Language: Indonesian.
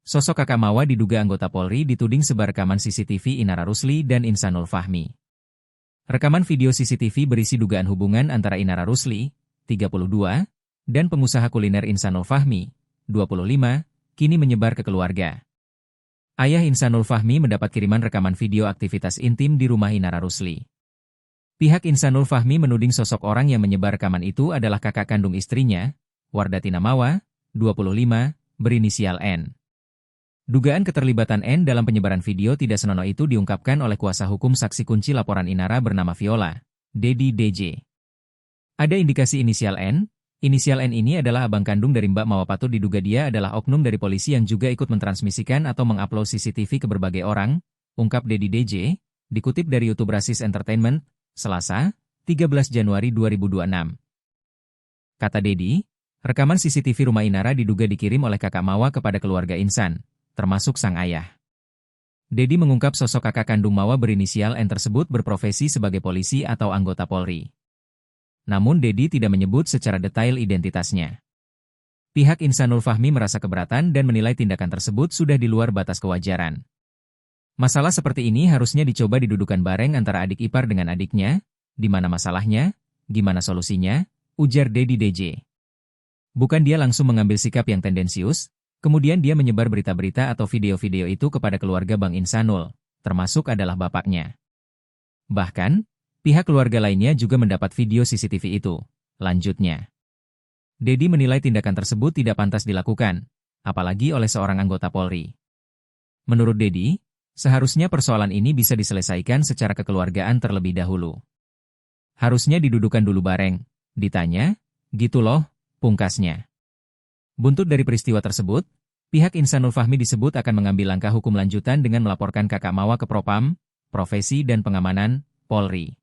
Sosok Kakak Mawa diduga anggota Polri dituding sebar rekaman CCTV Inara Rusli dan Insanul Fahmi. Rekaman video CCTV berisi dugaan hubungan antara Inara Rusli, 32, dan pengusaha kuliner Insanul Fahmi, 25, kini menyebar ke keluarga. Ayah Insanul Fahmi mendapat kiriman rekaman video aktivitas intim di rumah Inara Rusli. Pihak Insanul Fahmi menuding sosok orang yang menyebar rekaman itu adalah kakak kandung istrinya, Wardatina Mawa, 25, berinisial N. Dugaan keterlibatan N dalam penyebaran video tidak senonoh itu diungkapkan oleh kuasa hukum saksi kunci laporan Inara bernama Viola, Dedi DJ. Ada indikasi inisial N. Inisial N ini adalah abang kandung dari Mbak Mawa. Patut diduga dia adalah oknum dari polisi yang juga ikut mentransmisikan atau mengupload CCTV ke berbagai orang, ungkap Dedi DJ, dikutip dari YouTube Rasis Entertainment, Selasa, 13 Januari 2026. Kata Dedi, rekaman CCTV rumah Inara diduga dikirim oleh kakak Mawa kepada keluarga Insan, termasuk sang ayah. Dedi mengungkap sosok kakak kandung Mawa berinisial N tersebut berprofesi sebagai polisi atau anggota Polri. Namun Dedi tidak menyebut secara detail identitasnya. Pihak Insanul Fahmi merasa keberatan dan menilai tindakan tersebut sudah di luar batas kewajaran. Masalah seperti ini harusnya dicoba didudukan bareng antara adik ipar dengan adiknya, di mana masalahnya, gimana solusinya, ujar Dedi DJ. Bukan dia langsung mengambil sikap yang tendensius, kemudian dia menyebar berita-berita atau video-video itu kepada keluarga Bang Insanul, termasuk adalah bapaknya. Bahkan, pihak keluarga lainnya juga mendapat video CCTV itu. Lanjutnya, Dedi menilai tindakan tersebut tidak pantas dilakukan, apalagi oleh seorang anggota Polri. Menurut Dedi, seharusnya persoalan ini bisa diselesaikan secara kekeluargaan terlebih dahulu. Harusnya didudukan dulu bareng, ditanya, gitu loh, pungkasnya. Buntut dari peristiwa tersebut, pihak Insanul Fahmi disebut akan mengambil langkah hukum lanjutan dengan melaporkan kakak Mawa ke Propam, Profesi dan Pengamanan, Polri.